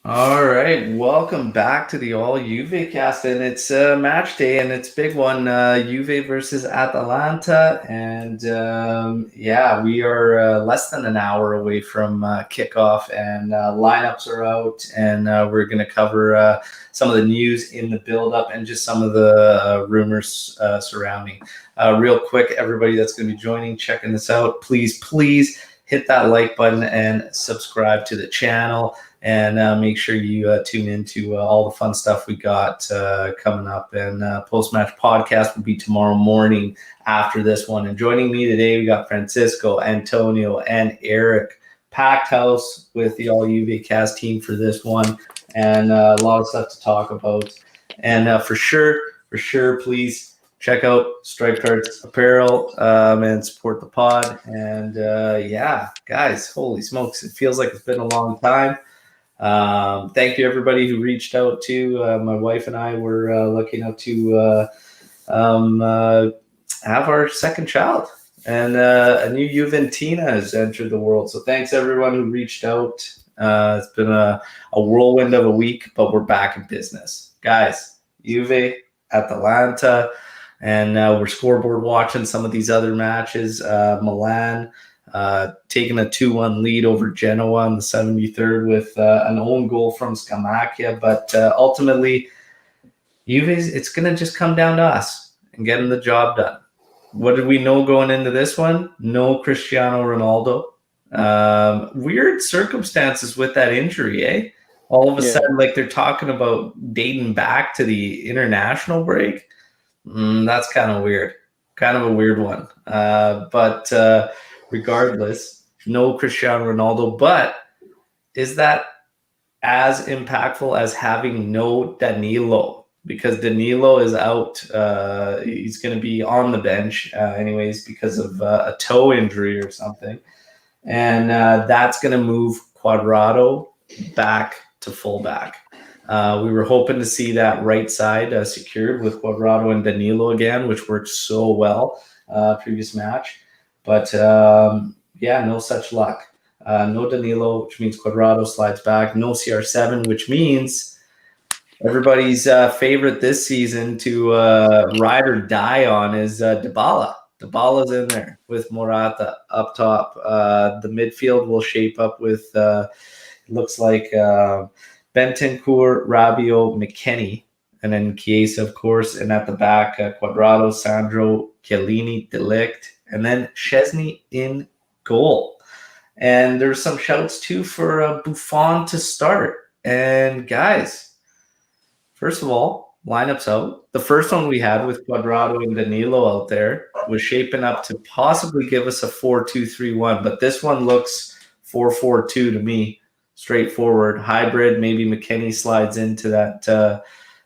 All right, welcome back to the All Juve cast, and it's match day, and it's big one, Juve versus Atalanta, and yeah, we are less than an hour away from kickoff, and lineups are out, and we're going to cover some of the news in the build-up and just some of the rumors surrounding. Real quick, everybody that's going to be joining, checking this out, please hit that like button and subscribe to the channel. And make sure you tune into all the fun stuff we got coming up. And post-match podcast will be tomorrow morning after this one. And joining me today, we got Francisco, Antonio, and Eric. Packed house with the All UV cast team for this one. And a lot of stuff to talk about. And for sure, please check out Stripe Cards Apparel and support the pod. And yeah, guys, holy smokes. It feels like it's been a long time. Thank you everybody who reached out to my wife and I were lucky enough to have our second child, and a new Juventina has entered the world. So thanks everyone who reached out. It's been a whirlwind of a week, but we're back in business, guys. Juve, Atalanta, and we're scoreboard watching some of these other matches. Milan taking a 2-1 lead over Genoa in the 73rd with an own goal from Scamacca. But ultimately, Juve's, it's going to just come down to us and getting the job done. What did we know going into this one? No Cristiano Ronaldo. Weird circumstances with that injury, eh? All of a sudden, like they're talking about dating back to the international break. That's kind of weird. Kind of a weird one. But regardless, no Cristiano Ronaldo, but is that as impactful as having no Danilo? Because Danilo is out. He's going to be on the bench anyways because of a toe injury or something. And that's going to move Cuadrado back to fullback. We were hoping to see that right side secured with Cuadrado and Danilo again, which worked so well previous match. But yeah, no such luck. No Danilo, which means Cuadrado slides back. No CR7, which means everybody's favorite this season to ride or die on is Dybala. Dybala's in there with Morata up top. The midfield will shape up with, looks like Bentancur, Rabiot, McKennie, and then Chiesa, of course. And at the back, Cuadrado, Sandro, Chiellini, De Ligt, and then Szczesny in goal. And there's some shouts too for Buffon to start. And guys, first of all, lineups out. The first one we had with Cuadrado and Danilo out there was shaping up to possibly give us a 4-2-3-1, but this one looks 4-4-2 to me. Straightforward, hybrid. Maybe McKennie slides into that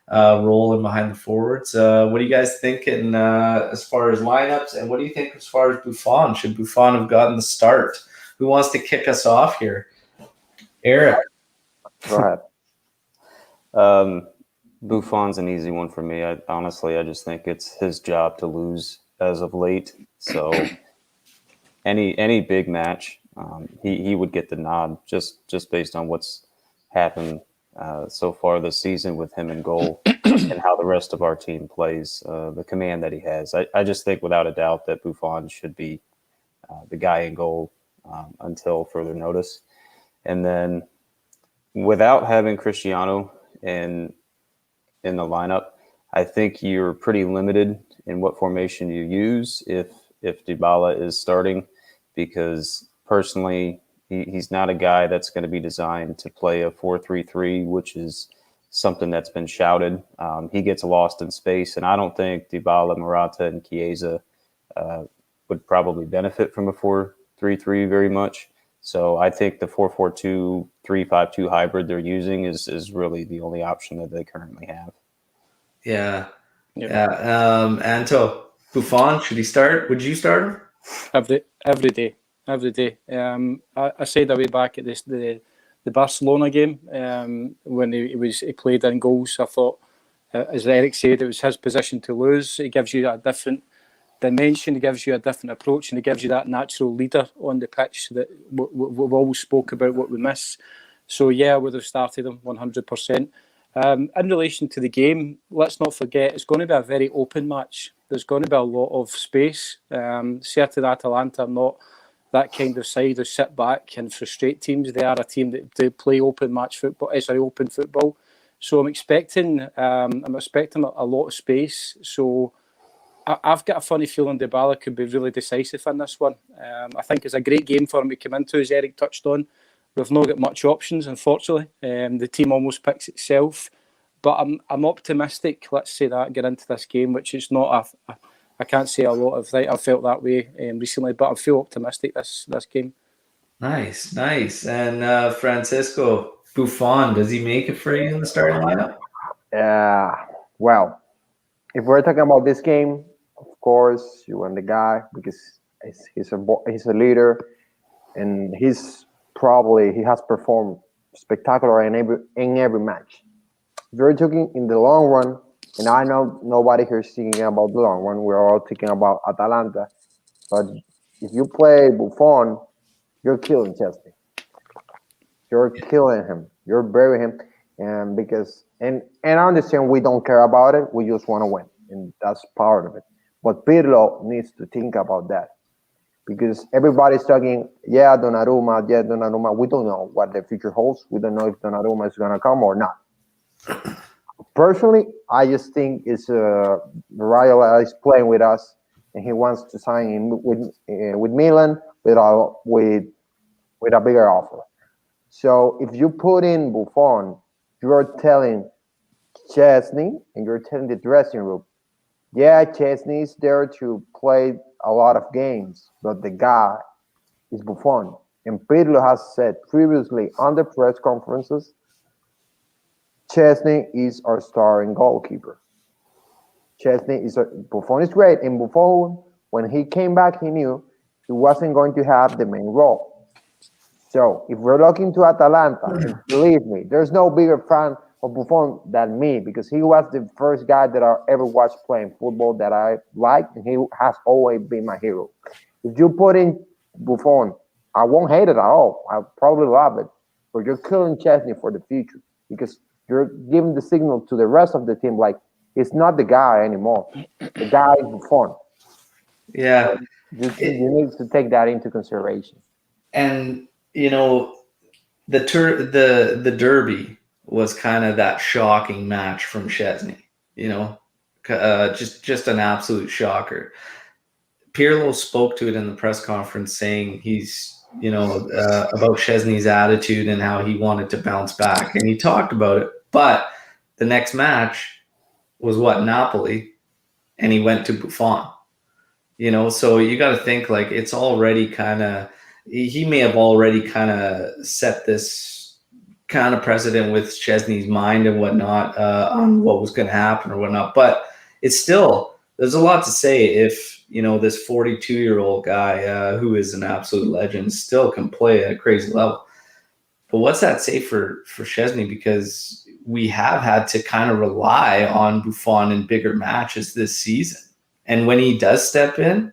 role in behind the forwards. What are you guys thinking as far as lineups, and what do you think as far as Buffon? Should Buffon have gotten the start? Who wants to kick us off here? Eric. Go ahead. Buffon's an easy one for me. Honestly, I just think it's his job to lose as of late. So any big match, he would get the nod just based on what's happened so far this season with him in goal and how the rest of our team plays, the command that he has. I just think without a doubt that Buffon should be the guy in goal until further notice. And then without having Cristiano in the lineup, I think you're pretty limited in what formation you use if Dybala is starting, because personally, he's not a guy that's going to be designed to play a 4-3-3, which is something that's been shouted. He gets lost in space, and I don't think Dybala, Morata, and Chiesa would probably benefit from a 4-3-3 very much. So I think the 4-4-2, 3-5-2 hybrid they're using is really the only option that they currently have. Yeah. Anto, Buffon, should he start? Would you start him? Every day. I said away back at the Barcelona game when he played in goals. I thought, as Eric said, it was his position to lose. It gives you a different dimension, it gives you a different approach, and it gives you that natural leader on the pitch that we've always spoke about what we miss. So yeah, I would have started him 100%. In relation to the game, let's not forget it's going to be a very open match. There's going to be a lot of space. Certain Atalanta are not that kind of side who sit back and frustrate teams. They are a team that do play open football. So I'm expecting a lot of space. So I've got a funny feeling Dybala could be really decisive in this one. I think it's a great game for him to come into, as Eric touched on. We've not got much options, unfortunately. The team almost picks itself. But I'm optimistic, let's say that, get into this game, which is not I can't say a lot of I've felt that way recently, but I feel optimistic this game. Nice. And Francisco, Buffon, does he make it for you in the starting lineup? Well, if we're talking about this game, of course, you want the guy because he's a leader, and he has performed spectacular in every match. If you're talking in the long run, and I know nobody here is thinking about the long run, we're all thinking about Atalanta. But if you play Buffon, you're killing Chelsea. You're killing him. You're burying him, and I understand we don't care about it. We just want to win, and that's part of it. But Pirlo needs to think about that because everybody's talking, Donnarumma. We don't know what the future holds. We don't know if Donnarumma is going to come or not. Personally, I just think it's Raiola is playing with us, and he wants to sign him with Milan with a bigger offer. So if you put in Buffon, you're telling Chesney and you're telling the dressing room, Chesney is there to play a lot of games, but the guy is Buffon. And Pirlo has said previously on the press conferences, Chesney is our starting goalkeeper. Buffon is great, and Buffon, when he came back, he knew he wasn't going to have the main role. So if we're looking to Atalanta, and believe me, there's no bigger fan of Buffon than me because he was the first guy that I ever watched playing football that I liked, and he has always been my hero. If you put in Buffon, I won't hate it at all. I probably love it, but you're killing Chesney for the future because you're giving the signal to the rest of the team like it's not the guy anymore. The guy is Buffon. Yeah, so you need to take that into consideration. And the derby was kind of that shocking match from Chesney. Just an absolute shocker. Pirlo spoke to it in the press conference, saying he's about Chesney's attitude and how he wanted to bounce back, and he talked about it. But the next match was Napoli, and he went to Buffon. So you got to think like it's already kind of. He may have already kind of set this kind of precedent with Chesney's mind and whatnot on what was going to happen or whatnot. But it's still, there's a lot to say if, this 42-year-old guy who is an absolute legend still can play at a crazy level. But what's that say for Chesney? Because we have had to kind of rely on Buffon in bigger matches this season. And when he does step in,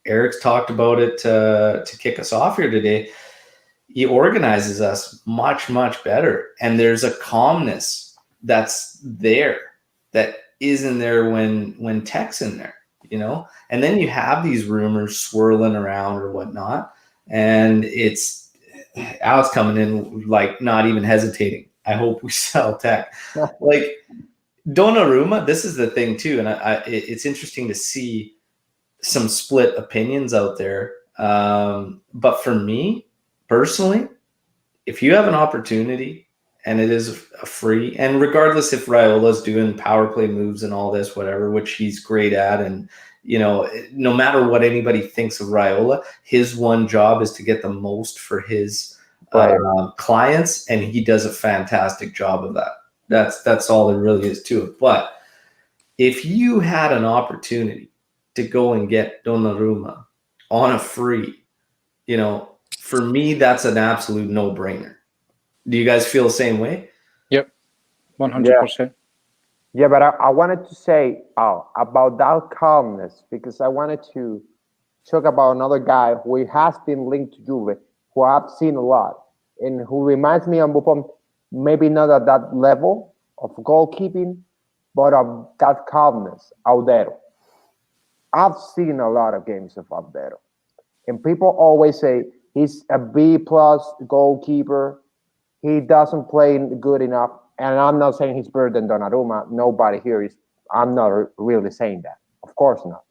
Eric's talked about it to kick us off here today. He organizes us much, much better. And there's a calmness that's there that isn't there when Tech's in there, And then you have these rumors swirling around or whatnot. And it's Alex coming in like not even hesitating. I hope we sell Tech. Like Donnarumma, this is the thing too. And it's interesting to see some split opinions out there. But for me personally, if you have an opportunity and it is a free, and regardless if Raiola's doing power play moves and all this, whatever, which he's great at, and no matter what anybody thinks of Raiola, his one job is to get the most for his clients, and he does a fantastic job of that. That's all there really is to it. But if you had an opportunity to go and get Donnarumma on a free, for me, that's an absolute no-brainer. Do you guys feel the same way? Yep, 100%. Yeah, but I wanted to say about that calmness because I wanted to talk about another guy who has been linked to Juve, who I've seen a lot. and who reminds me of Buffon, maybe not at that level of goalkeeping, but of that calmness, Audero. I've seen a lot of games of Audero, and people always say he's a B plus goalkeeper. He doesn't play good enough, and I'm not saying he's better than Donnarumma. Nobody here is. I'm not really saying that. Of course not.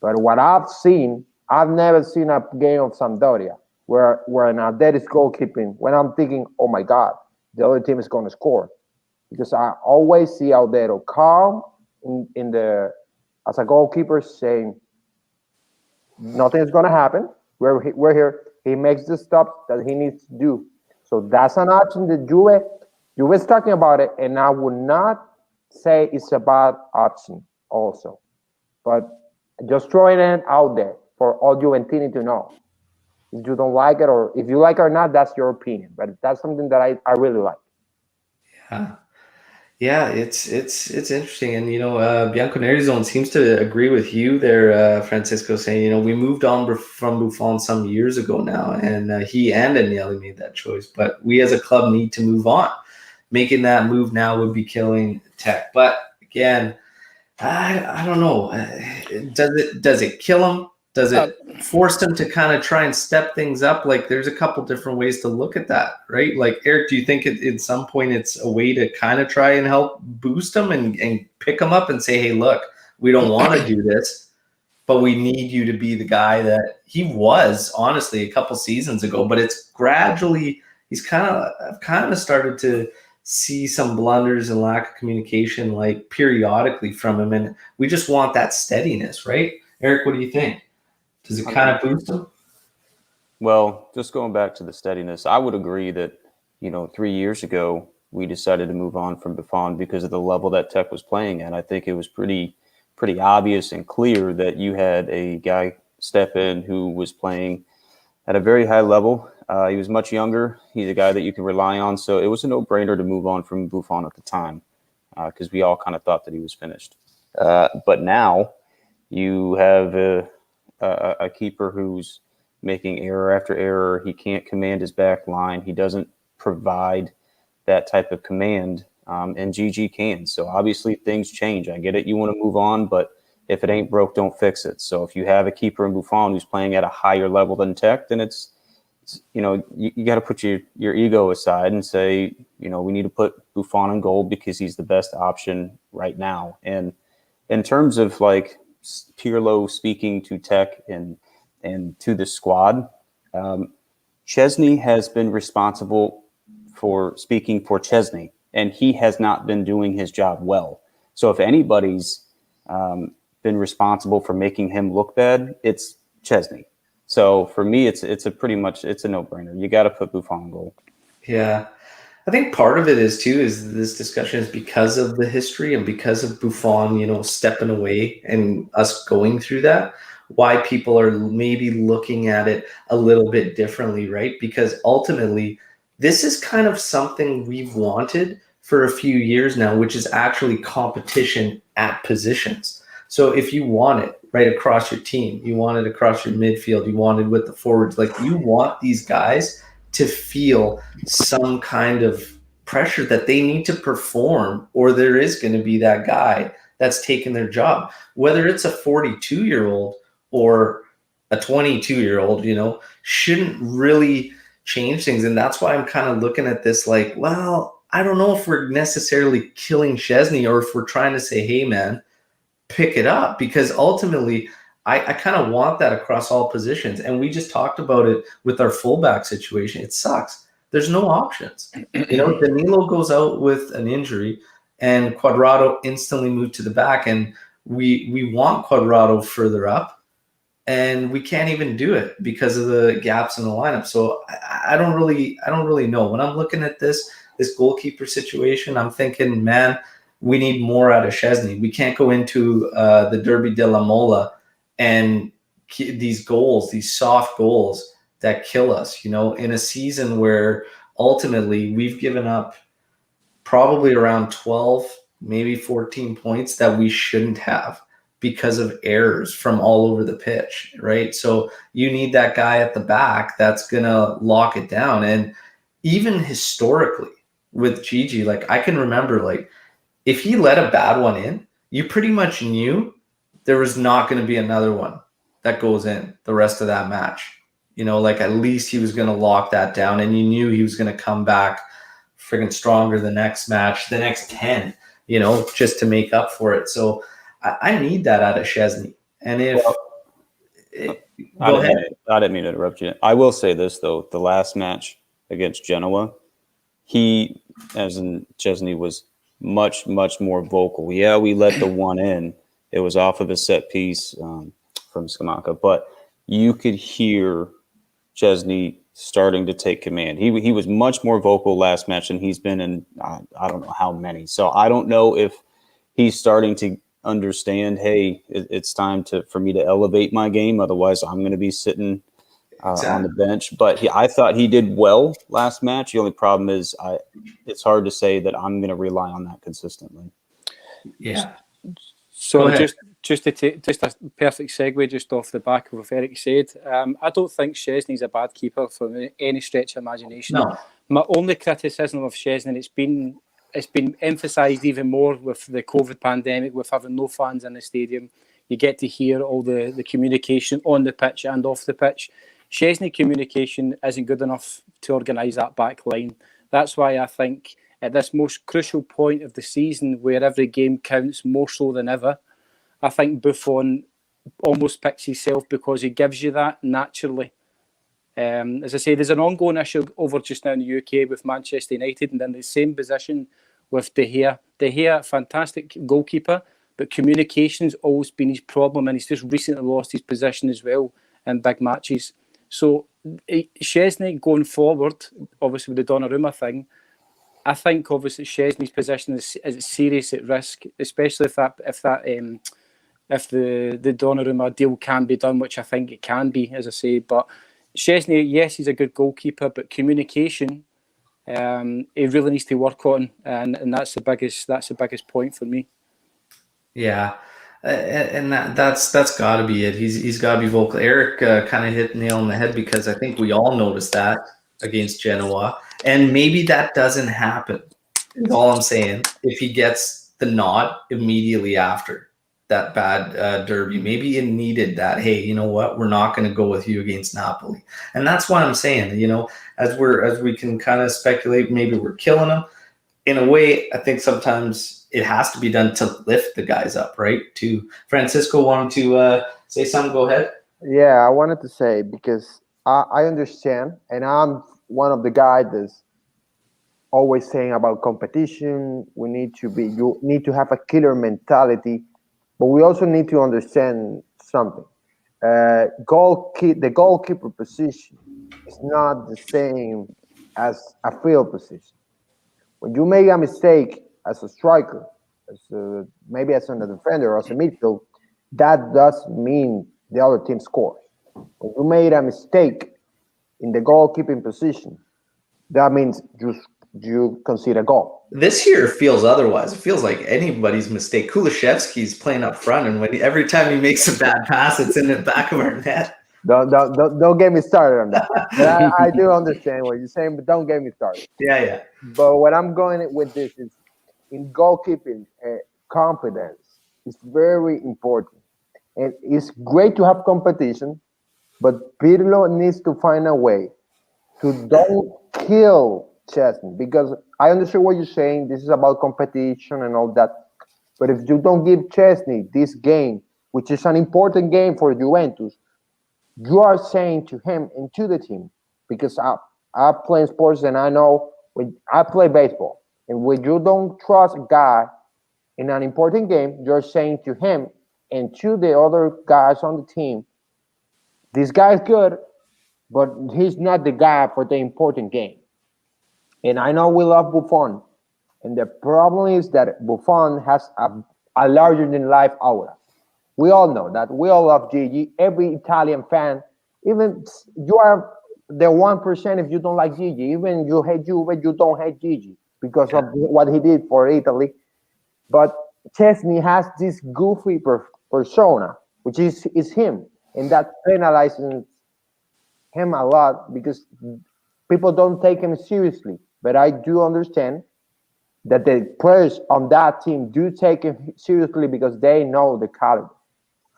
But what I've seen, I've never seen a game of Sampdoria where an Audero is goalkeeping when I'm thinking, oh my God, the other team is going to score. Because I always see Audero calm as a goalkeeper saying, nothing is going to happen. We're here. He makes the stops that he needs to do. So that's an option that Juve is talking about it, and I would not say it's a bad option also. But just throwing it out there for all Juventini to know. If you don't like it, or if you like it or not, that's your opinion. But that's something that I really like. Yeah. Yeah, it's interesting, and Bianconeri Zone seems to agree with you there, Francisco, saying we moved on from Buffon some years ago now, and he and Agnelli made that choice, but we as a club need to move on. Making that move now would be killing Tech, but again, I don't know. Does it kill him? Does it force him to kind of try and step things up? Like, there's a couple different ways to look at that, right? Like, Eric, do you think at some point it's a way to kind of try and help boost him and pick him up and say, hey, look, we don't want to do this, but we need you to be the guy that he was, honestly, a couple seasons ago. But it's gradually, I've kind of started to see some blunders and lack of communication, like, periodically from him. And we just want that steadiness, right? Eric, what do you think? Does it kind of boost him? Well, just going back to the steadiness, I would agree that, 3 years ago, we decided to move on from Buffon because of the level that Tech was playing at. I think it was pretty obvious and clear that you had a guy step in who was playing at a very high level. He was much younger. He's a guy that you can rely on. So it was a no-brainer to move on from Buffon at the time because we all kind of thought that he was finished. But now you have a keeper who's making error after error. He can't command his back line. He doesn't provide that type of command, and GG can. So obviously things change. I get it. You want to move on, but if it ain't broke, don't fix it. So if you have a keeper in Buffon who's playing at a higher level than Tech, then it's you got to put your ego aside and say, we need to put Buffon in goal because he's the best option right now. And in terms of like Pirlo speaking to Tech and to the squad, Chesney has been responsible for speaking for Chesney, and he has not been doing his job well. So if anybody's been responsible for making him look bad, it's Chesney. So for me, it's a no-brainer. You got to put Buffon in goal. Yeah. I think part of it is this discussion is because of the history and because of Buffon, stepping away and us going through that, why people are maybe looking at it a little bit differently, right? Because ultimately, this is kind of something we've wanted for a few years now, which is actually competition at positions. So if you want it right across your team, you want it across your midfield, you want it with the forwards, like you want these guys to feel some kind of pressure that they need to perform, or there is going to be that guy that's taking their job, whether it's a 42-year-old or a 22-year-old, shouldn't really change things. And that's why I'm kind of looking at this like, well, I don't know if we're necessarily killing Chesney or if we're trying to say, hey, man, pick it up, because ultimately I kind of want that across all positions. And we just talked about it with our fullback situation. It sucks. There's no options. Danilo goes out with an injury and Cuadrado instantly moved to the back, and we want Cuadrado further up, and we can't even do it because of the gaps in the lineup. So I don't really know. When I'm looking at this goalkeeper situation, I'm thinking, man, we need more out of Chesney. We can't go into the Derby de la Mola and these soft goals that kill us, in a season where ultimately we've given up probably around 12, maybe 14 points that we shouldn't have because of errors from all over the pitch, right? So you need that guy at the back that's going to lock it down. And even historically with Gigi, like I can remember, like if he let a bad one in, you pretty much knew there was not going to be another one that goes in the rest of that match. Like at least he was going to lock that down, and you knew he was going to come back friggin' stronger the next match, the next 10, just to make up for it. So I need that out of Szczesny. And if I didn't mean to interrupt you. I will say this though: the last match against Genoa, he, as in Szczesny, was much more vocal. Yeah, we let the one in. It was off of a set piece from Scamacca, but you could hear Szczesny starting to take command. He was much more vocal last match than he's been in I don't know how many. So I don't know if he's starting to understand, hey, it's time for me to elevate my game. Otherwise, I'm going to be sitting on the bench. But I thought he did well last match. The only problem is it's hard to say that I'm going to rely on that consistently. Yeah. So just a perfect segue just off the back of what Eric said. I don't think Szczesny's a bad keeper for any stretch of imagination. No. My only criticism of Szczesny, it's been emphasised even more with the COVID pandemic, with having no fans in the stadium. You get to hear all the communication on the pitch and off the pitch. Szczesny communication isn't good enough to organise that back line. That's why I think at this most crucial point of the season, where every game counts more so than ever, I think Buffon almost picks himself because he gives you that naturally. As I say, there's an ongoing issue over just now in the UK with Manchester United, and in the same position with De Gea. De Gea, fantastic goalkeeper, but communication's always been his problem, and he's just recently lost his position as well in big matches. So Szczesny going forward, obviously with the Donnarumma thing, I think obviously Szczesny's position is serious at risk, especially if the Donnarumma deal can be done, which I think it can be, as I say. But Szczesny, yes, he's a good goalkeeper, but communication, he really needs to work on, and that's the biggest point for me. Yeah, and that's got to be it. He's got to be vocal. Eric kind of hit the nail on the head, because I think we all noticed that against Genoa, and maybe that doesn't happen. Is all I'm saying. If he gets the nod immediately after that bad derby, maybe it needed that. Hey, you know what? We're not going to go with you against Napoli, and that's what I'm saying. As we can kind of speculate, maybe we're killing them. In a way, I think sometimes it has to be done to lift the guys up, right? To Francisco wanted to say something. Go ahead. Yeah, I wanted to say, because I understand, and I'm one of the guys that's always saying about competition. You need to have a killer mentality, but we also need to understand something. The goalkeeper position is not the same as a field position. When you make a mistake as a striker, maybe as a defender or as a midfield, that doesn't mean the other team scores. When you made a mistake in the goalkeeping position, that means you concede a goal. This year feels otherwise. It feels like anybody's mistake. Kulishevsky's playing up front, and every time he makes a bad pass, it's in the back of our net. Don't get me started on that. I do understand what you're saying, but don't get me started. Yeah. But what I'm going with this is, in goalkeeping, confidence is very important. And it's great to have competition, but Pirlo needs to find a way to don't kill Szczesny, because I understand what you're saying. This is about competition and all that. But if you don't give Szczesny this game, which is an important game for Juventus, you are saying to him and to the team, because I play sports and I know when I play baseball, and when you don't trust a guy in an important game, you're saying to him and to the other guys on the team, this guy's good, but he's not the guy for the important game. And I know we love Buffon, and the problem is that Buffon has a larger-than-life aura. We all know that. We all love Gigi. Every Italian fan, even you are the 1% if you don't like Gigi. Even you hate Juve, you don't hate Gigi because of what he did for Italy. But Szczesny has this goofy persona, which is him, and that penalizes him a lot, because people don't take him seriously. But I do understand that the players on that team do take him seriously because they know the caliber.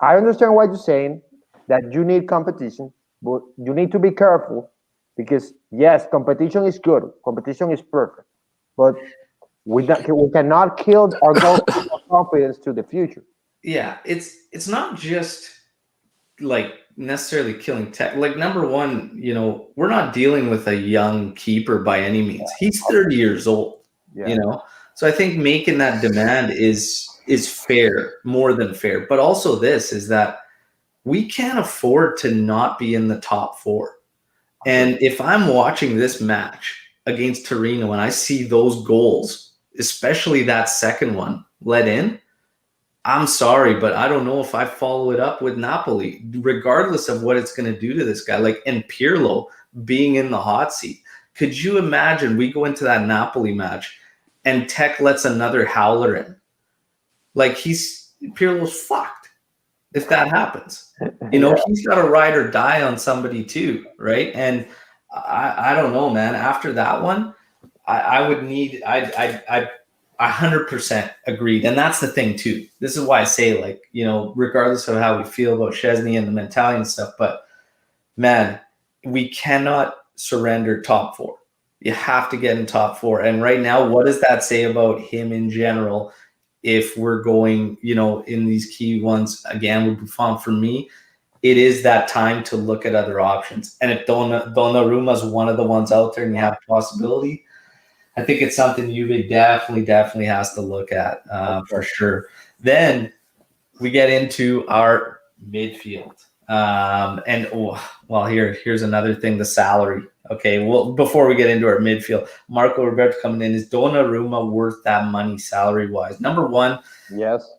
I understand what you're saying, that you need competition, but you need to be careful because, yes, competition is good. Competition is perfect. But we cannot kill our goalkeeper confidence to the future. Yeah, it's not just like necessarily killing tech. Like number one, we're not dealing with a young keeper by any means. He's 30 years old, Yeah. So I think making that demand is fair, more than fair. But also this is that we can't afford to not be in the top four. And if I'm watching this match against Torino and I see those goals, especially that second one let in, I'm sorry, but I don't know if I follow it up with Napoli, regardless of what it's going to do to this guy. Like, and Pirlo being in the hot seat. Could you imagine we go into that Napoli match and Tech lets another howler in? Like, Pirlo's fucked if that happens. He's got to ride or die on somebody too, right? And I don't know, man. After that one, I would need, I 100% agreed. And that's the thing too. This is why I say, like, regardless of how we feel about Szczesny and the mentality and stuff, but man, we cannot surrender top four. You have to get in top four. And right now, what does that say about him in general? If we're going, in these key ones again with Buffon, for me, it is that time to look at other options. And if Donnarumma is one of the ones out there and you have a possibility, I think it's something Juve definitely has to look at for sure. Then we get into our midfield. Here's another thing, the salary. Okay, well, before we get into our midfield, Marco Roberto coming in. Is Donnarumma worth that money salary-wise? Number one, yes.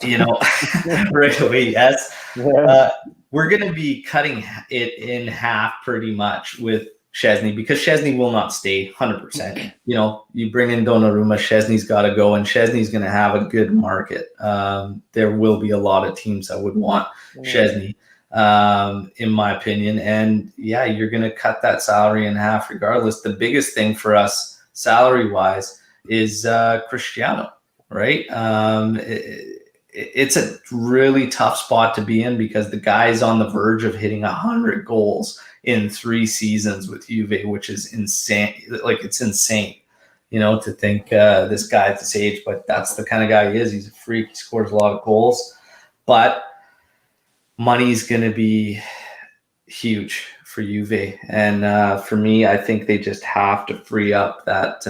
Right away, yes. Yeah. We're going to be cutting it in half pretty much with Szczesny because Szczesny will not stay 100%. You bring in Donnarumma, Szczesny's got to go, and Szczesny's going to have a good market. There will be a lot of teams that would want Szczesny, in my opinion. And yeah, you're going to cut that salary in half regardless. The biggest thing for us salary-wise is Cristiano, right? It's a really tough spot to be in because the guy's on the verge of hitting 100 goals in 3 seasons with Juve, which is insane. Like, it's insane, to think this guy at this age, but that's the kind of guy he is. He's a freak. He scores a lot of goals, but money's going to be huge for Juve. And for me, I think they just have to free up that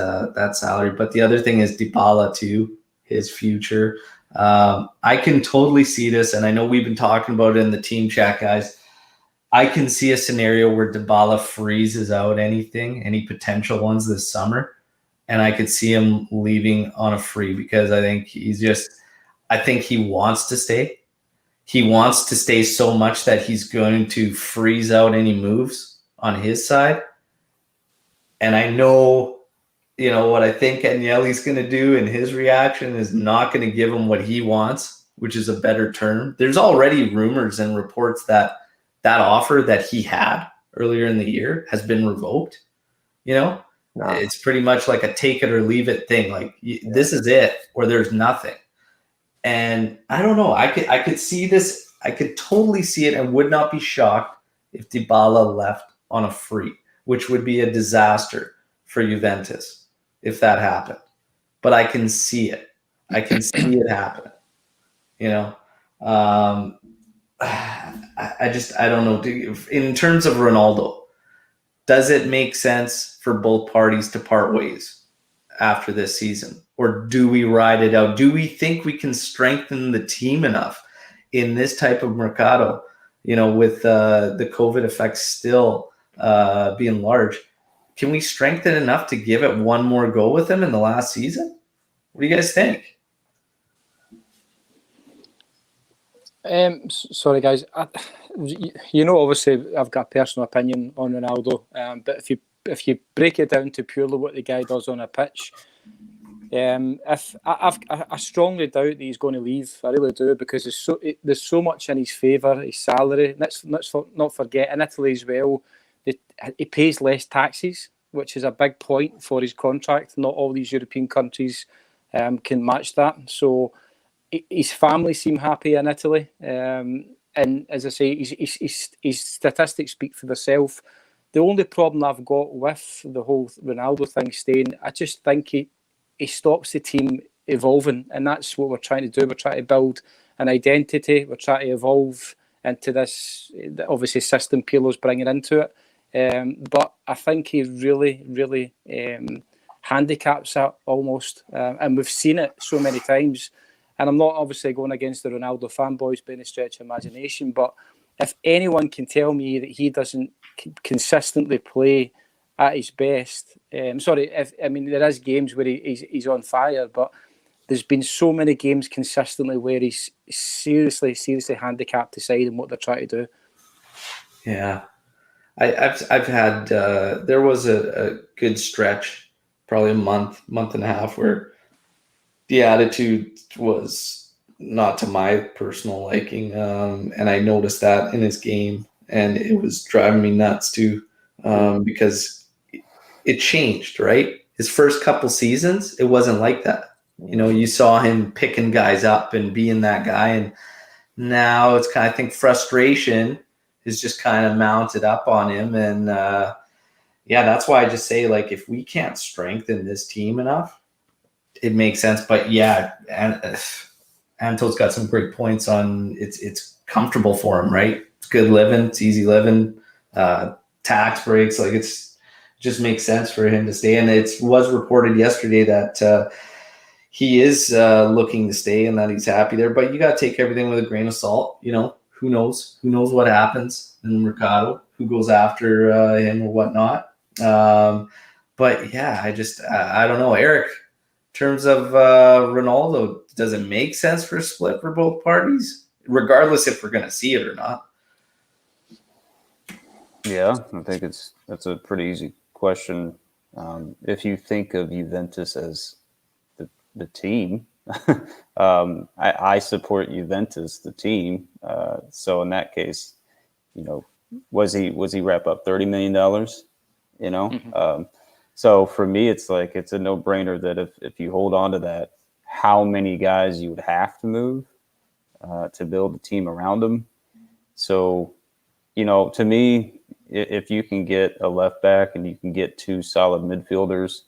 salary. But the other thing is Dybala too, his future. I can totally see this, and I know we've been talking about it in the team chat, guys. I can see a scenario where Dybala freezes out any potential ones this summer, and I could see him leaving on a free because I think he wants to stay. He wants to stay so much that he's going to freeze out any moves on his side. And I know, what I think Agnelli's going to do, and his reaction is not going to give him what he wants, which is a better term. There's already rumors and reports that offer that he had earlier in the year has been revoked. No. It's pretty much like a take it or leave it thing. Like, this is it, or there's nothing. And I don't know. I could see this. I could totally see it and would not be shocked if Dybala left on a free, which would be a disaster for Juventus if that happened. But I can see it. I can see it happen. I don't know. In terms of Ronaldo, does it make sense for both parties to part ways after this season? Or do we ride it out? Do we think we can strengthen the team enough in this type of mercado, with the COVID effects still being large? Can we strengthen enough to give it one more go with him in the last season? What do you guys think? Sorry, guys. Obviously, I've got a personal opinion on Ronaldo, but if you break it down to purely what the guy does on a pitch, I strongly doubt that he's going to leave. I really do, because there's so much in his favour. His salary. Let's not forget, in Italy as well, he pays less taxes, which is a big point for his contract. Not all these European countries can match that. So his family seem happy in Italy. And as I say, his statistics speak for themselves. The only problem I've got with the whole Ronaldo thing staying, I just think he stops the team evolving, and that's what we're trying to do. We're trying to build an identity. We're trying to evolve into this, obviously, system Pirlo's bringing into it. But I think he really, really handicaps that almost. And we've seen it so many times. And I'm not obviously going against the Ronaldo fanboys by any stretch of imagination, but if anyone can tell me that he doesn't consistently play at his best, there is games where he's on fire, but there's been so many games consistently where he's seriously handicapped the side in what they're trying to do. Yeah, I've had there was a good stretch, probably a month and a half, where the attitude was not to my personal liking, and I noticed that in his game, and it was driving me nuts too, because it changed. Right, his first couple seasons, it wasn't like that. You saw him picking guys up and being that guy, and now it's kind of, I think, frustration is just kind of mounted up on him, and that's why I just say, like, if we can't strengthen this team enough, it makes sense. But yeah, and Anto's got some great points on it's comfortable for him, right? It's good living, it's easy living, tax breaks, like it just makes sense for him to stay. And it was reported yesterday that he is looking to stay and that he's happy there. But you got to take everything with a grain of salt. Who knows what happens in Mercado, who goes after him or whatnot. But yeah, I don't know, Eric. In terms of Ronaldo, does it make sense for a split for both parties, regardless if we're going to see it or not? Yeah, I think that's a pretty easy question. If you think of Juventus as the team, I support Juventus, the team. So in that case, was he wrap up $30 million? Mm-hmm. So for me, it's like, it's a no-brainer that if you hold on to that, how many guys you would have to move to build a team around them. So, to me, if you can get a left back and you can get two solid midfielders,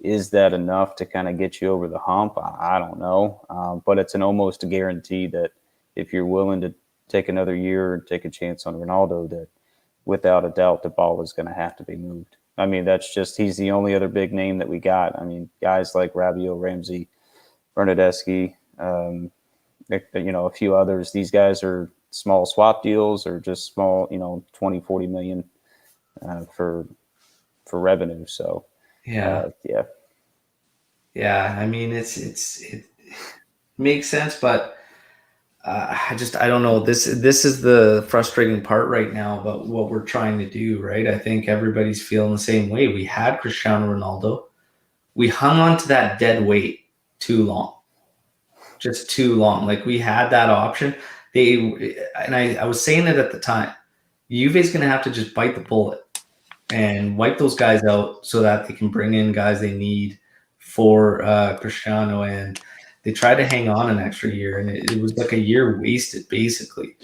is that enough to kind of get you over the hump? I don't know. But it's an almost a guarantee that if you're willing to take another year and take a chance on Ronaldo, that without a doubt, the ball is going to have to be moved. I mean, he's the only other big name that we got. I mean, guys like Rabiot, Ramsey, Bernardeschi, a few others. These guys are small swap deals or just small, 20, 40 million for revenue. So, yeah. I mean, it makes sense, but I don't know. This is the frustrating part right now about what we're trying to do, right? I think everybody's feeling the same way. We had Cristiano Ronaldo. We hung on to that dead weight too long. Just too long. Like, we had that option. I was saying it at the time. Juve's going to have to just bite the bullet and wipe those guys out so that they can bring in guys they need for Cristiano. And they tried to hang on an extra year, and it was like a year wasted, basically,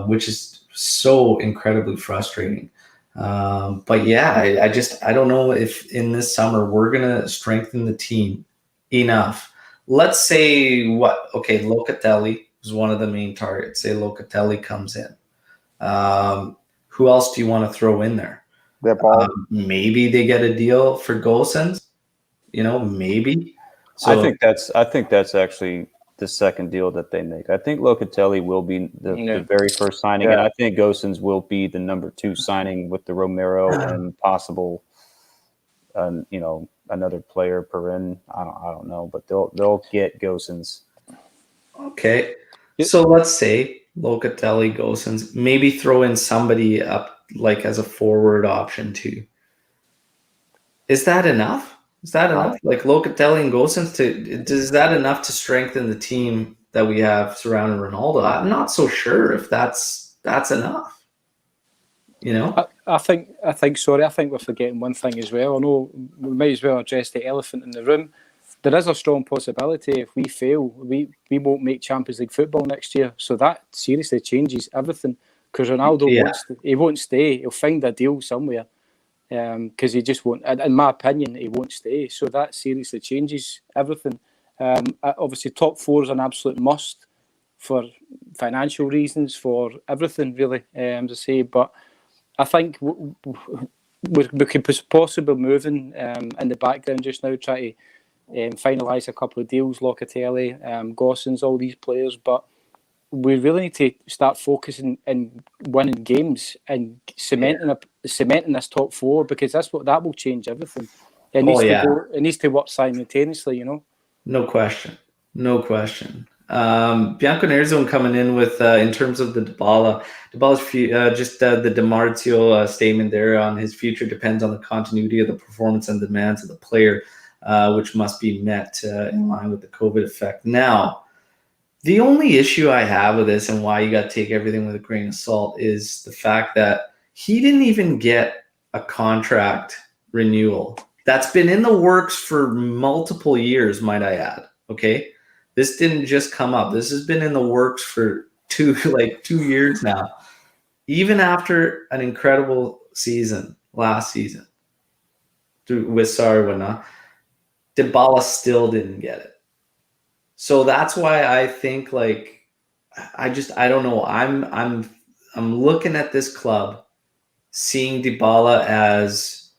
which is so incredibly frustrating. But yeah, I don't know if in this summer we're going to strengthen the team enough. Let's say Locatelli is one of the main targets. Say Locatelli comes in. Who else do you want to throw in there? Maybe they get a deal for Gosens. Maybe. So I think that's actually the second deal that they make. I think Locatelli will be the very first signing, and I think Gosens will be the number 2 signing with the Romero and possible, another player per in. I don't know, but they'll get Gosens. Okay, so let's say Locatelli, Gosens, maybe throw in somebody up like as a forward option too. Is that enough? Is that enough? Like Locatelli and Gosens, is that enough to strengthen the team that we have surrounding Ronaldo? I'm not so sure if that's enough. I think. Sorry, I think we're forgetting one thing as well. I know we might as well address the elephant in the room. There is a strong possibility if we fail, we won't make Champions League football next year. So that seriously changes everything. Because Ronaldo won't stay. He'll find a deal somewhere. Because he just won't. In my opinion, he won't stay. So that seriously changes everything. Obviously, top 4 is an absolute must for financial reasons, for everything really. To say, but I think we could possibly moving in the background just now, try to finalise a couple of deals, Locatelli, Gossens, all these players. But we really need to start focusing in winning games and cementing this top 4, because that will change everything. It needs to work simultaneously, you know. No question. Bianco Nerzone coming in with in terms of the Dybala's just the DiMarzio statement there on his future depends on the continuity of the performance and demands of the player, which must be met in line with the COVID effect. Now, the only issue I have with this and why you got to take everything with a grain of salt is the fact that he didn't even get a contract renewal. That's been in the works for multiple years, might I add. Okay. This didn't just come up. This has been in the works for 2 years now. Even after an incredible season last season with Sarri and whatnot, Dybala still didn't get it. So that's why I think I don't know. I'm looking at this club, seeing Dybala as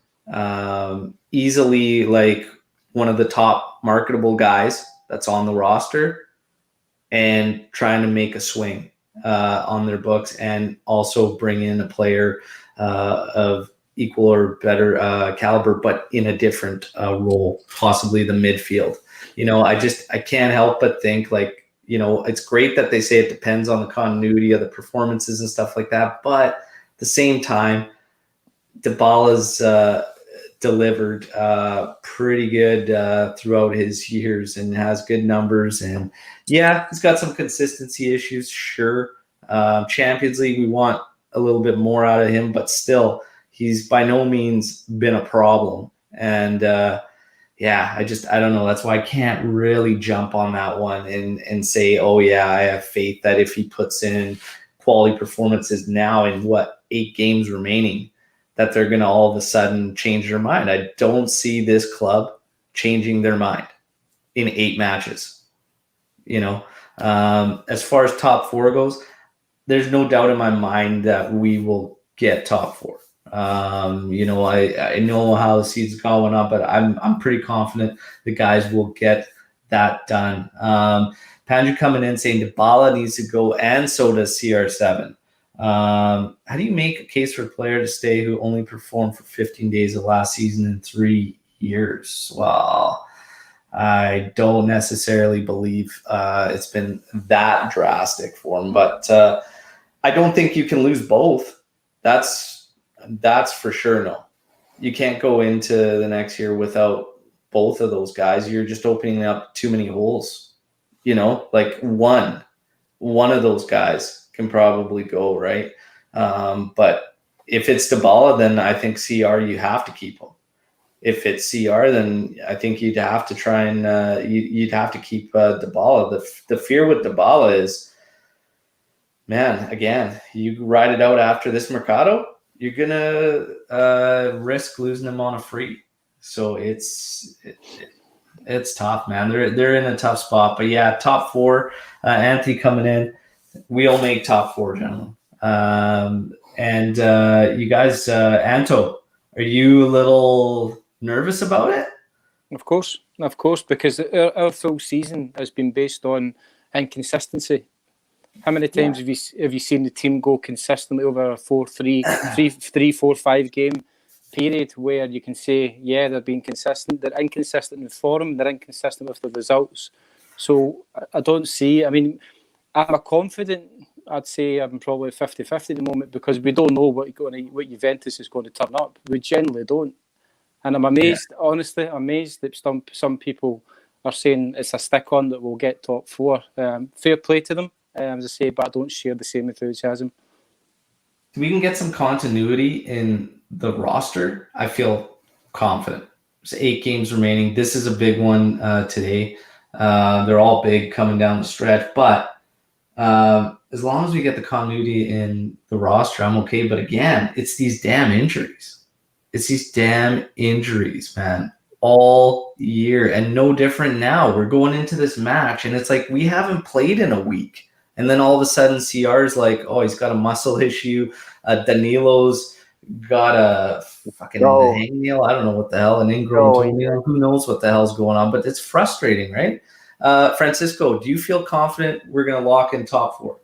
easily one of the top marketable guys that's on the roster, and trying to make a swing on their books, and also bring in a player of equal or better caliber, but in a different role, possibly the midfield. I can't help but think it's great that they say it depends on the continuity of the performances and stuff like that. But at the same time, Dybala's delivered pretty good throughout his years and has good numbers. And yeah, he's got some consistency issues. Sure. Champions League, we want a little bit more out of him, but still, he's by no means been a problem. And I don't know. That's why I can't really jump on that one and say, oh yeah, I have faith that if he puts in quality performances now in 8 games remaining, that they're going to all of a sudden change their mind. I don't see this club changing their mind in 8 matches. As far as top 4 goes, there's no doubt in my mind that we will get top 4. I know how the season's going up, but I'm pretty confident the guys will get that done. Pandju coming in saying Dybala needs to go, and so does CR7. How do you make a case for a player to stay who only performed for 15 days of last season in 3 years? Well, I don't necessarily believe it's been that drastic for him, but I don't think you can lose both. That's for sure. No, you can't go into the next year without both of those guys. You're just opening up too many holes. One of those guys can probably go, right? But if it's Dybala, then I think CR, you have to keep him. If it's CR, then I think you'd have to try and you'd have to keep Dybala. The fear with Dybala is, man, again, you ride it out after this Mercado, you're gonna risk losing him on a free. So it's tough, man. They're in a tough spot. But yeah, top 4. Anthony coming in. We all make top 4, gentlemen. And you guys, Anto, are you a little nervous about it? Of course, because our full season has been based on inconsistency. How many times have you seen the team go consistently over a 3-4-5 game period where you can say, yeah, they're being consistent. They're inconsistent in form. They're inconsistent with the results. So I don't see. I mean, I'm confident. I'd say I'm probably 50-50 at the moment, because we don't know what Juventus is going to turn up. We generally don't. And I'm amazed, honestly, that some people are saying it's a stick-on that we'll get top 4. Fair play to them, as I say, but I don't share the same enthusiasm. we can get some continuity in the roster, I feel confident. There's 8 games remaining. This is a big one today. They're all big coming down the stretch, but as long as we get the continuity in the roster, I'm okay. But again, it's these damn injuries. It's these damn injuries, man, all year. And no different now. We're going into this match, and it's like we haven't played in a week. And then all of a sudden, CR's like, oh, he's got a muscle issue. Danilo's got a fucking hangnail. I don't know what the hell, an ingrown toenail. Who knows what the hell's going on? But it's frustrating, right? Francisco, do you feel confident we're going to lock in top 4?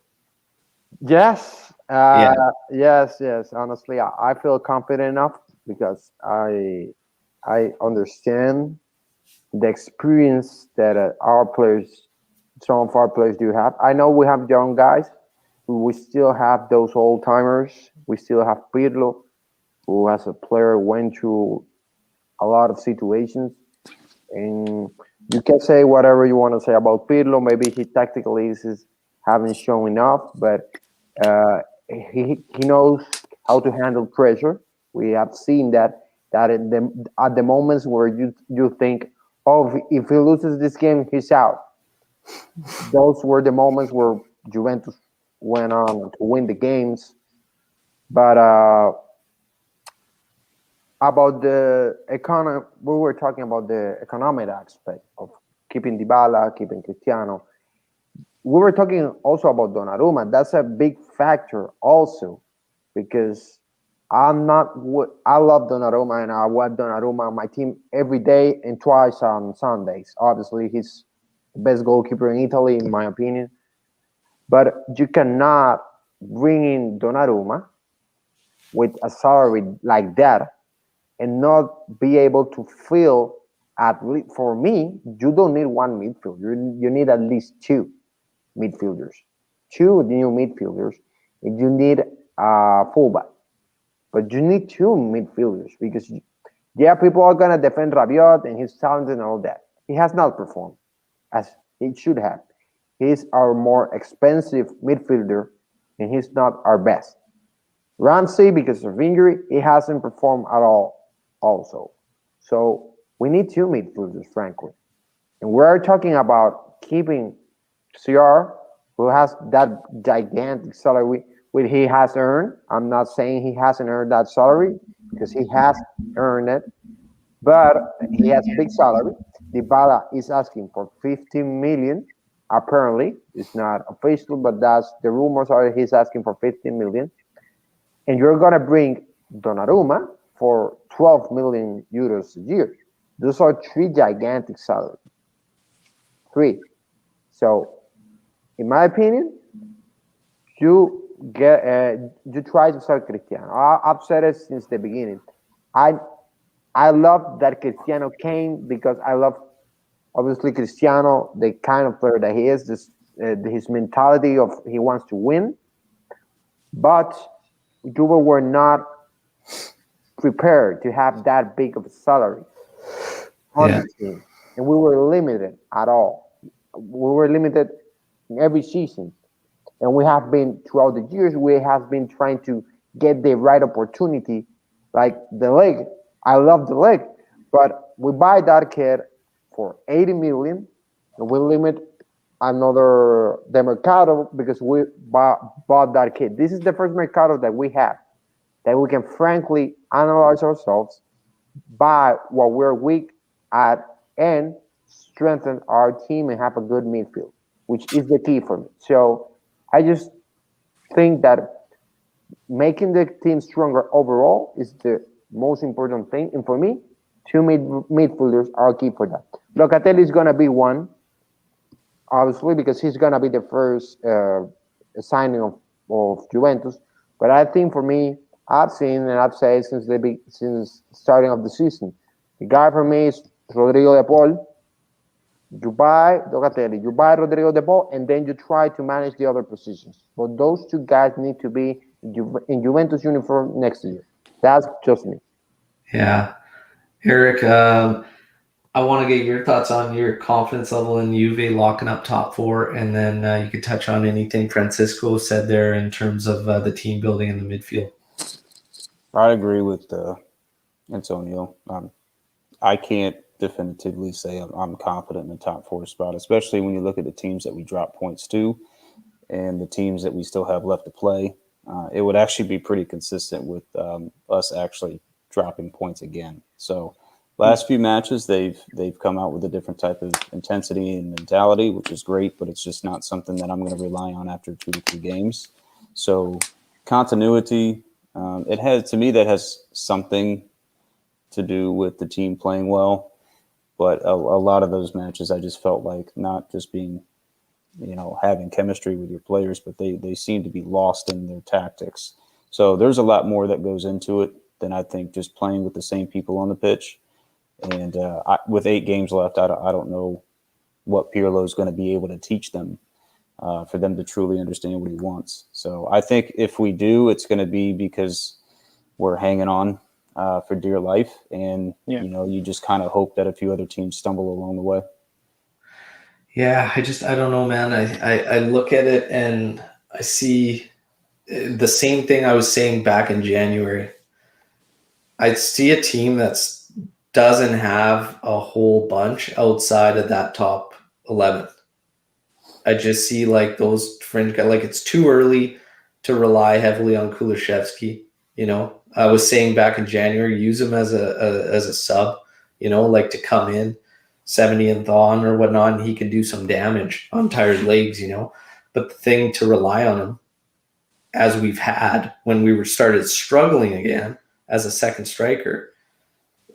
Yes. Yes. Honestly, I feel confident enough because I understand the experience that some of our players do have. I know we have young guys, we still have those old timers. We still have Pirlo, who as a player went through a lot of situations. And you can say whatever you want to say about Pirlo. Maybe he tactically haven't shown enough, but he knows how to handle pressure. We have seen that at the moments where you think, oh, if he loses this game, he's out. Those were the moments where Juventus went on to win the games. But about the economy, we were talking about the economic aspect of keeping Dybala, keeping Cristiano. We were talking also about Donnarumma. That's a big factor also, because I love Donnarumma, and I watch Donnarumma on my team every day and twice on Sundays. Obviously, he's the best goalkeeper in Italy, in my opinion. But you cannot bring in Donnarumma with a salary like that and not be able to fill. At least for me, you don't need one midfielder. You need at least 2 midfielders, 2 new midfielders, and you need a fullback. But you need 2 midfielders because, people are gonna defend Rabiot and his talent and all that. He has not performed as he should have. He's our more expensive midfielder, and he's not our best. Ramsey, because of injury, he hasn't performed at all also. So we need 2 midfielders, frankly. And we're talking about keeping CR, who has that gigantic salary which he has earned. I'm not saying he hasn't earned that salary, because he has earned it, but he has a big salary. Dybala is asking for 15 million. Apparently, it's not official, but that's the rumors are he's asking for 15 million. And you're gonna bring Donnarumma for 12 million euros a year. Those are 3 gigantic salaries. 3. So, in my opinion, you try to sell Cristiano. I've said it since the beginning. I love that Cristiano came because I love, obviously, Cristiano, the kind of player that he is, his mentality of he wants to win. But Juve were not prepared to have that big of a salary on the team, and we were limited at all. We were limited in every season, and we have been throughout the years. We have been trying to get the right opportunity, like the league. I love the league, but we buy that kid for 80 million, and we limit the mercado because we bought that kid. This is the first mercado that we have, that we can frankly analyze ourselves, buy what we're weak at, and strengthen our team and have a good midfield, which is the key for me. So I just think that making the team stronger overall is the most important thing. And for me, 2 midfielders are key for that. Locatelli is going to be one, obviously, because he's going to be the first signing of Juventus. But I think for me, I've seen and I've said since starting of the season, the guy for me is Rodrigo de Paul. You buy Locatelli, you buy Rodrigo de Paul, and then you try to manage the other positions. But those 2 guys need to be in Juventus uniform next year. That's just me. Yeah. Eric, I want to get your thoughts on your confidence level in Juve locking up top four, and then you could touch on anything Francisco said there in terms of the team building in the midfield. I agree with Antonio. I can't definitively say I'm confident in the top four spot, especially when you look at the teams that we drop points to and the teams that we still have left to play. It would actually be pretty consistent with us actually dropping points again. So last few matches, they've come out with a different type of intensity and mentality, which is great, but it's just not something that I'm going to rely on after 2 to 3 games. So continuity, that has something to do with the team playing well. But a lot of those matches, I just felt like not just being, having chemistry with your players, but they seem to be lost in their tactics. So there's a lot more that goes into it than I think just playing with the same people on the pitch. And with 8 games left, I don't know what Pirlo is going to be able to teach them for them to truly understand what he wants. So I think if we do, it's going to be because we're hanging on for dear life. And, you just kind of hope that a few other teams stumble along the way. Yeah, I don't know, man. I look at it and I see the same thing I was saying back in January. I see a team that doesn't have a whole bunch outside of that top 11. I just see like those fringe guys. Like it's too early to rely heavily on Kulusevski. I was saying back in January, use him as a sub. Like to come in 70th on or whatnot, and he can do some damage on tired legs. But the thing to rely on him, as we've had when we started struggling again as a second striker.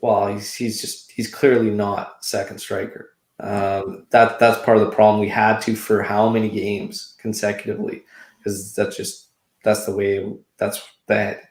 Well, he's clearly not second striker. That's part of the problem. We had to for how many games consecutively, because that's the way that's that.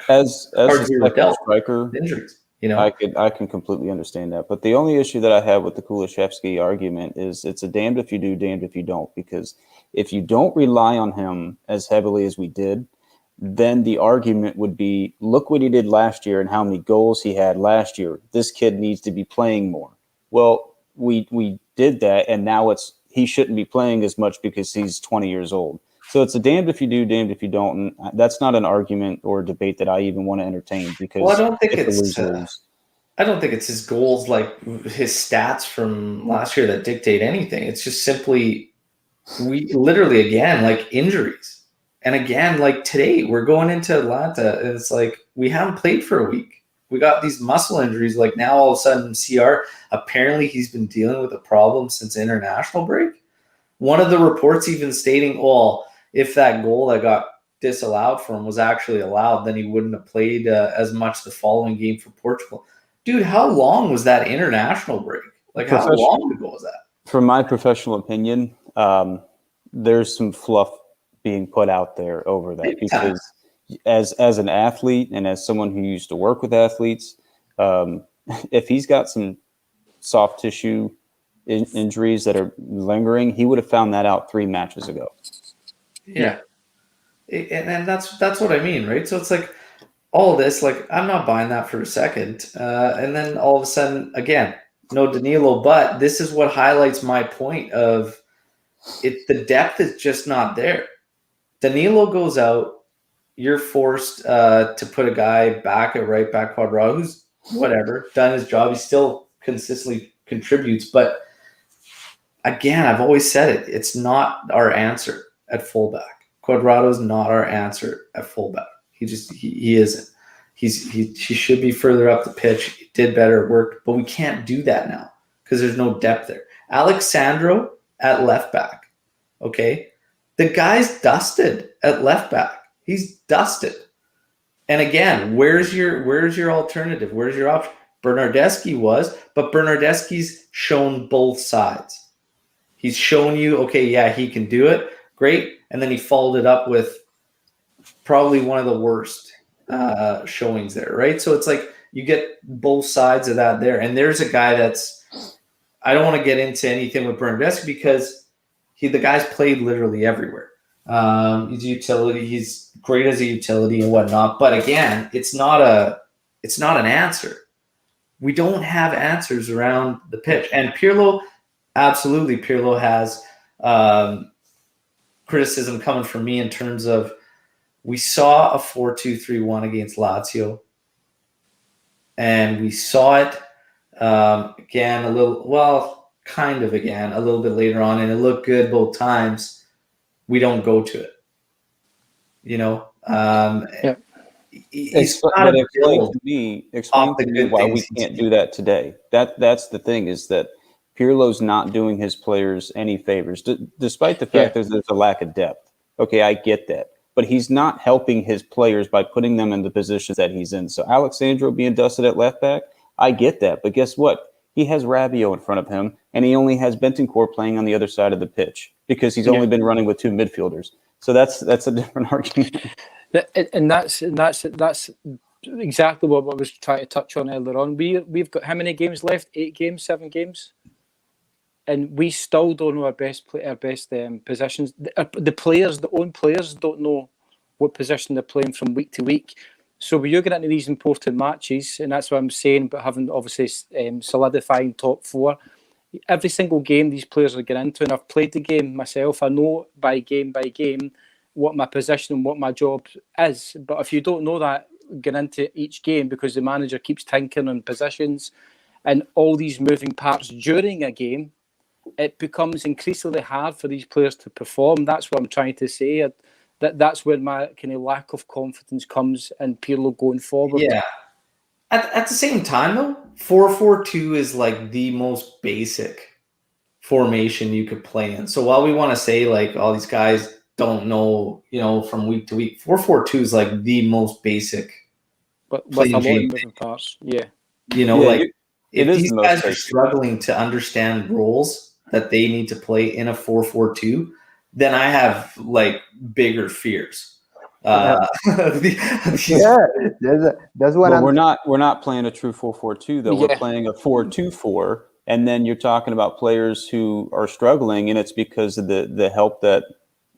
As a second striker, injuries. I can completely understand that. But the only issue that I have with the Kulusevski argument is it's a damned if you do, damned if you don't. Because if you don't rely on him as heavily as we did, then the argument would be, look what he did last year and how many goals he had last year. This kid needs to be playing more. Well, we did that, and now he shouldn't be playing as much because he's 20 years old. So it's a damned if you do, damned if you don't. And that's not an argument or a debate that I even want to entertain because I don't think I don't think it's his goals, like his stats from last year, that dictate anything. It's just simply we literally, again, like injuries. And again, like today, we're going into Atalanta, and it's like we haven't played for a week. We got these muscle injuries. Like now, all of a sudden, CR, apparently he's been dealing with a problem since international break. One of the reports even stating, well, if that goal that got disallowed for him was actually allowed, then he wouldn't have played as much the following game for Portugal. Dude, how long was that international break? Like, how long ago was that? From my professional opinion, there's some fluff being put out there over that because as an athlete and as someone who used to work with athletes, if he's got some soft tissue injuries that are lingering, he would have found that out 3 matches ago. Yeah. And that's what I mean, right? So it's like all this, like I'm not buying that for a second. And then all of a sudden, again, no Danilo, but this is what highlights my point of it. The depth is just not there. Danilo goes out, you're forced to put a guy back at right back, Quadrado, who's whatever, done his job. He still consistently contributes. But again, I've always said it. It's not our answer at fullback. Quadrado's not our answer at fullback. He isn't. He should be further up the pitch. He did better, it worked, but we can't do that now because there's no depth there. Alexandro at left back. Okay. The guy's dusted at left back. He's dusted. And again, where's your alternative? Where's your option? Bernardeschi was, but Bernardeschi's shown both sides. He's shown you, okay, yeah, he can do it. Great. And then he followed it up with probably one of the worst showings there, right? So it's like you get both sides of that there. And there's a guy I don't want to get into anything with Bernardeschi because the guy's played literally everywhere. He's a utility. He's great as a utility and whatnot. But again, it's not an answer. we don't have answers around the pitch. And Pirlo, absolutely, Pirlo has criticism coming from me in terms of we saw a 4-2-3-1 against Lazio, and we saw it again a little bit later on, and it looked good both times. We don't go to it. Yeah. Explain to me why we can't do that today. That's the thing, is that Pirlo's not doing his players any favors, despite the fact that there's a lack of depth. Okay, I get that. But he's not helping his players by putting them in the positions that he's in. So Alexandro being dusted at left back, I get that. But guess what? He has Rabiot in front of him, and he only has Bentancur playing on the other side of the pitch because he's only been running with two midfielders. So that's a different argument. And that's exactly what I was trying to touch on earlier on. We've got how many games left? 8 games, 7 games, and we still don't know our best positions. The own players don't know what position they're playing from week to week. So when you're getting into these important matches, and that's what I'm saying, but having obviously solidifying top 4, every single game these players are getting into, and I've played the game myself, I know by game what my position and what my job is. But if you don't know that going into each game, because the manager keeps tinkering on positions and all these moving parts during a game, it becomes increasingly hard for these players to perform. That's what I'm trying to say. That's where my kind of lack of confidence comes in Pirlo going forward. Yeah. At the same time, though, 4-4-2 is like the most basic formation you could play in. So while we want to say like all these guys don't know, from week to week, 4-4-2 is like the most basic. But with a lot of moving parts, if these guys are struggling to understand roles that they need to play in a 4-4-2, then I have like bigger fears. That's what we're not playing a true 4-4-2 though. We're playing a 4-2-4, and then you're talking about players who are struggling, and it's because of the help that,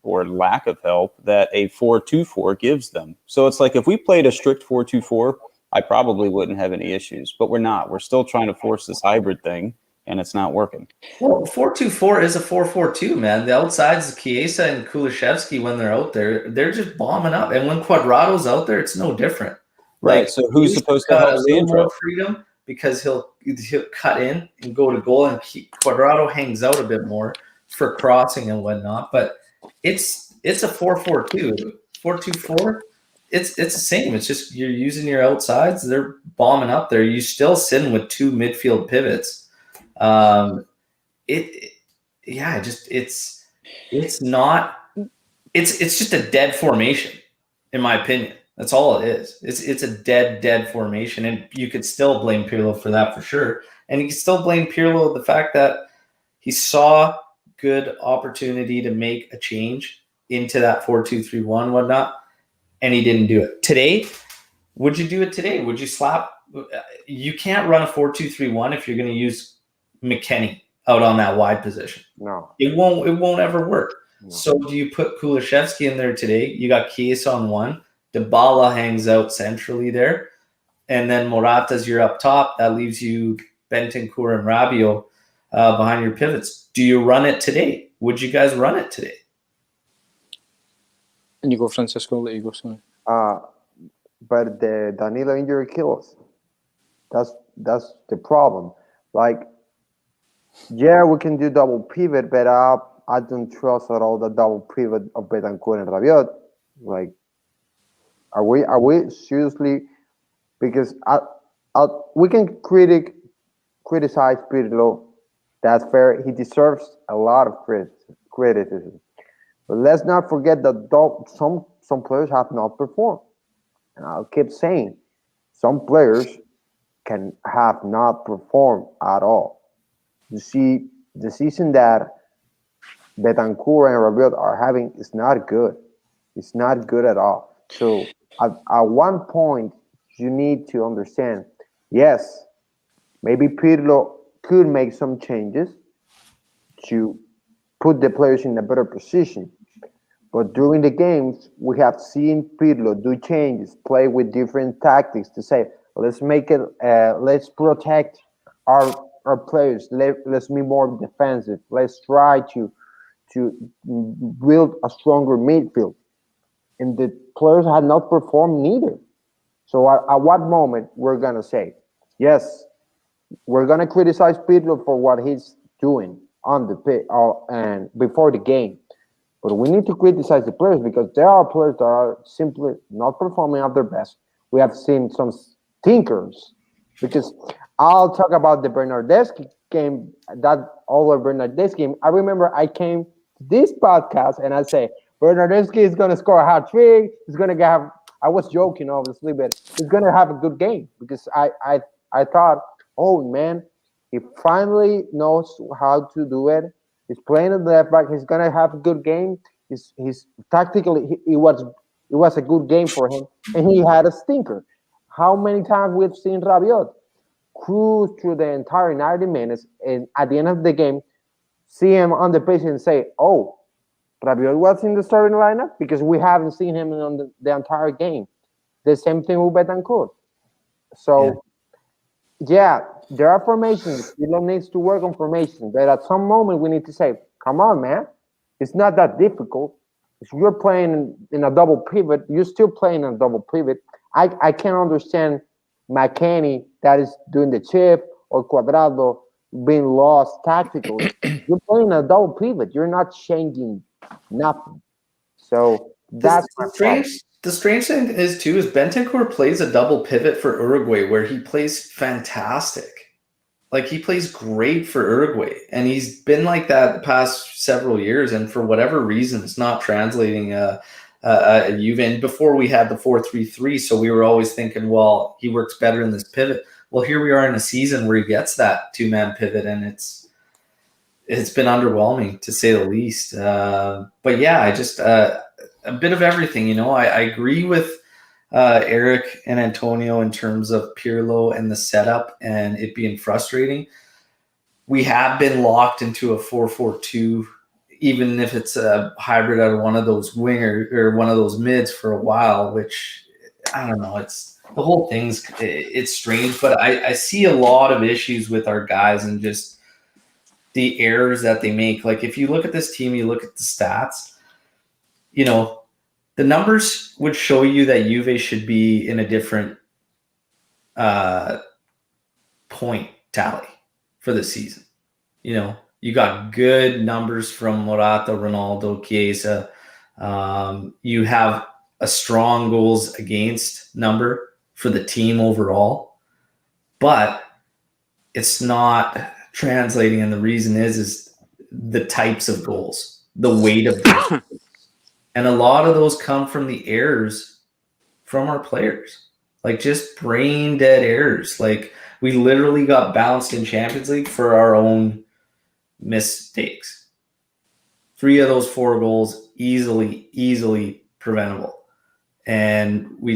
or lack of help, that a 4-2-4 gives them. So it's like if we played a strict 4-2-4, I probably wouldn't have any issues, but we're not. We're still trying to force this hybrid thing, and it's not working. Well, 4-2-4 is a 4-4-2, man. The outsides, Chiesa and Kulusevski, when they're out there, they're just bombing up. And when Cuadrado's out there, it's no different. Right. So who's supposed to help a little more freedom because he'll cut in and go to goal, and Cuadrado hangs out a bit more for crossing and whatnot. But it's a 4-4-2. 4-2-4, it's the same. It's just you're using your outsides. They're bombing up there. You still sitting with 2 midfield pivots. It's just a dead formation, in my opinion. That's all it is. It's a dead formation, and you could still blame Pirlo for that for sure. And you can still blame Pirlo the fact that he saw good opportunity to make a change into that 4-2-3-1 whatnot, and he didn't do it. Today, would you do it today? Would you slap? You can't run a 4-2-3-1 if you're going to use McKennie out on that wide position. No, it won't ever work. No. So do you put Kulusevski in there today? You got Chiesa on one, Dybala hangs out centrally there, and then Morata's you're up top. That leaves you Bentancur and Rabiot behind your pivots. Do you run it today? Would you guys run it today? And you go, Francisco. I'll let you go. Sorry. But the Danilo injury kills. That's the problem. Like, yeah, we can do double pivot, but I don't trust at all the double pivot of Bentancur and Rabiot. Like, are we seriously? Because we can criticize Pirlo. That's fair. He deserves a lot of criticism. But let's not forget that some players have not performed. And I'll keep saying, some players have not performed at all. You see, the season that Bentancur and Rabiot are having is not good. It's not good at all. So at one point, you need to understand, yes, maybe Pirlo could make some changes to put the players in a better position. But during the games, we have seen Pirlo do changes, play with different tactics to say, Let's make it. Let's protect our players. Let's be more defensive. Let's try to build a stronger midfield. And the players had not performed neither. So at what moment we're gonna say, yes, we're gonna criticize Pirlo for what he's doing on the pit and before the game, but we need to criticize the players because there are players that are simply not performing at their best. We have seen some stinkers. Because I'll talk about the Bernardeschi game, that Oliver Bernardeschi game. I remember I came to this podcast and I say Bernardeschi is gonna score a hat trick. He's gonna have. I was joking, obviously, but he's gonna have a good game because I thought, oh man, he finally knows how to do it. He's playing at the left back. He's gonna have a good game. He's tactically it was a good game for him, and he had a stinker. How many times we've seen Rabiot cruise through the entire 90 minutes, and at the end of the game, see him on the pitch and say, "Oh, Rabiot was in the starting lineup," because we haven't seen him on the entire game. The same thing with Betancourt. So, yeah, there are formations. Pirlo needs to work on formation, but at some moment we need to say, "Come on, man, it's not that difficult. If you're playing in a double pivot, you're still playing in a double pivot." I can't understand McKennie that is doing the chip or Cuadrado being lost tactically. You're playing a double pivot. You're not changing nothing. So that's the strange thing is too is Bentancur plays a double pivot for Uruguay where he plays fantastic. Like he plays great for Uruguay, and he's been like that the past several years. And for whatever reason, it's not translating. Juve. And before we had the 4-3-3, so we were always thinking, well, he works better in this pivot. Well, here we are in a season where he gets that 2-man pivot, and it's been underwhelming to say the least. But yeah, I just a bit of everything. I agree with Eric and Antonio in terms of Pirlo and the setup and it being frustrating. We have been locked into a 4-4-2. Even if it's a hybrid out of one of those winger or one of those mids for a while, which I don't know, it's the whole thing's it's strange, but I see a lot of issues with our guys and just the errors that they make. Like if you look at this team, you look at the stats, the numbers would show you that Juve should be in a different point tally for the season. You got good numbers from Morata, Ronaldo, Chiesa. You have a strong goals against number for the team overall, but it's not translating. And the reason is the types of goals, the weight of goals. And a lot of those come from the errors from our players, like just brain dead errors. Like we literally got bounced in Champions League for our own mistakes. 3 of those 4 goals easily preventable, and we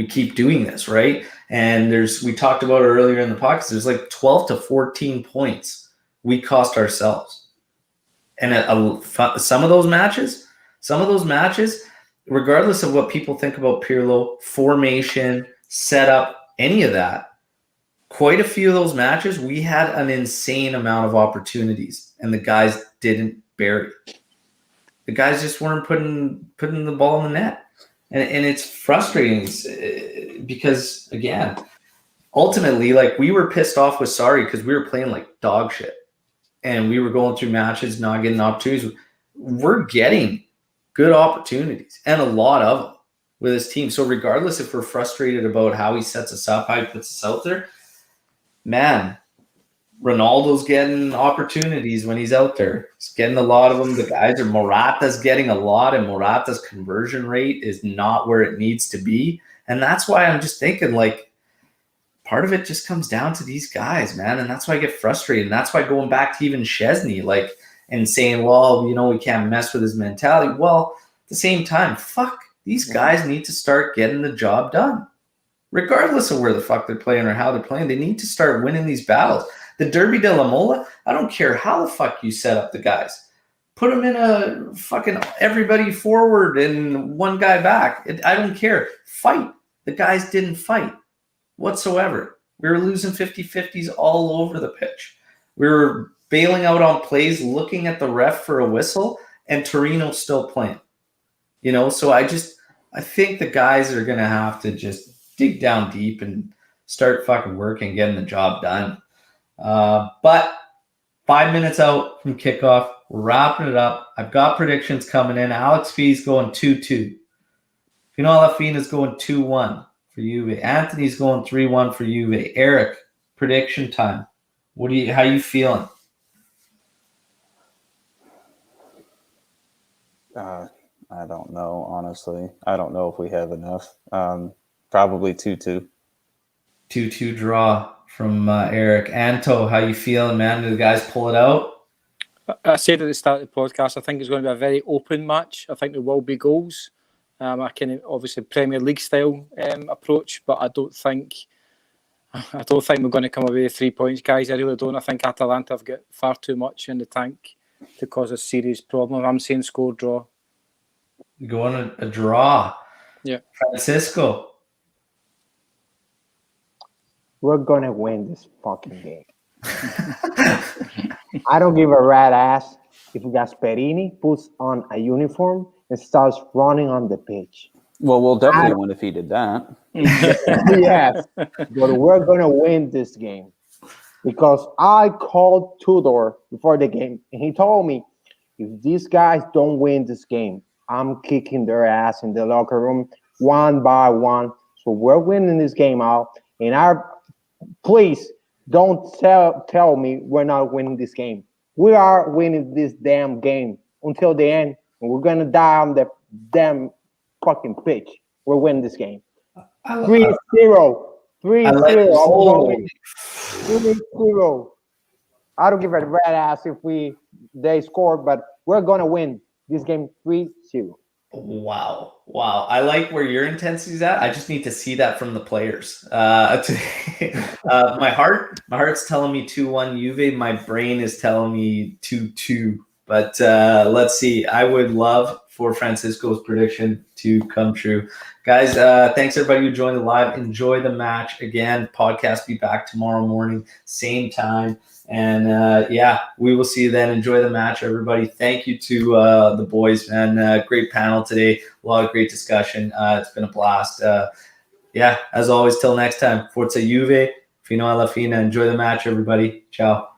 keep doing this, right? And we talked about it earlier in the podcast, there's like 12 to 14 points we cost ourselves. And some of those matches, regardless of what people think about Pirlo, formation, setup, any of that, quite a few of those matches, we had an insane amount of opportunities, and the guys didn't bury it. The guys just weren't putting the ball in the net. And it's frustrating because, again, ultimately, like we were pissed off with Sarri because we were playing like dog shit. And we were going through matches, not getting opportunities. We're getting good opportunities, and a lot of them with his team. So regardless if we're frustrated about how he sets us up, how he puts us out there, man, Ronaldo's getting opportunities when he's out there. He's getting a lot of them. The guys are Morata's getting a lot, and Morata's conversion rate is not where it needs to be. And that's why I'm just thinking, like, part of it just comes down to these guys, man. And that's why I get frustrated. And that's why going back to even Szczesny, like, and saying, well, we can't mess with his mentality. Well, at the same time, these guys need to start getting the job done. Regardless of where the fuck they're playing or how they're playing, they need to start winning these battles. The Derby de la Mola, I don't care how the fuck you set up the guys. Put them in a fucking everybody forward and one guy back. I don't care. Fight. The guys didn't fight. whatsoever. We were losing 50-50s all over the pitch. We were bailing out on plays, looking at the ref for a whistle, and Torino's still playing. So I think the guys are going to have to just dig down deep and start fucking working, getting the job done. But 5 minutes out from kickoff, we're wrapping it up. I've got predictions coming in. Alex F's going 2-2. Fino Alafina's going 2-1 for Juve. Anthony's going 3-1 for Juve. Eric, prediction time. How you feeling? I don't know, honestly. I don't know if we have enough. Probably 2-2. 2-2 draw from Eric. Anto, how you feeling, man? Do the guys pull it out? I said at the start of the podcast, I think it's going to be a very open match. I think there will be goals. I can obviously Premier League style approach, but I don't think we're going to come away with 3 points, guys. I really don't. I think Atalanta have got far too much in the tank to cause a serious problem. I'm saying score draw. Going a draw. Yeah. Francisco. We're gonna win this fucking game. I don't give a rat ass if Gasperini puts on a uniform and starts running on the pitch. Well, we'll definitely win if he did that. Yes, but we're gonna win this game because I called Tudor before the game and he told me if these guys don't win this game, I'm kicking their ass in the locker room one by one. So we're winning this game out, and please don't tell me we're not winning this game. We are winning this damn game until the end, and we're gonna die on the damn fucking pitch. We're winning this game. 3-0. 3-0. 3-0. I don't give a rat ass if they score, but we're gonna win this game 3-0. Wow. I like where your intensity's at. I just need to see that from the players. My heart's telling me 2-1 Juve. My brain is telling me 2-2. But let's see. I would love for Francisco's prediction to come true. Guys, thanks everybody who joined the live. Enjoy the match. Again, podcast be back tomorrow morning, same time. And we will see you then. Enjoy the match, everybody. Thank you to the boys, man. Great panel today. A lot of great discussion. It's been a blast. As always, till next time. Forza Juve, Fino alla fine. Enjoy the match, everybody. Ciao.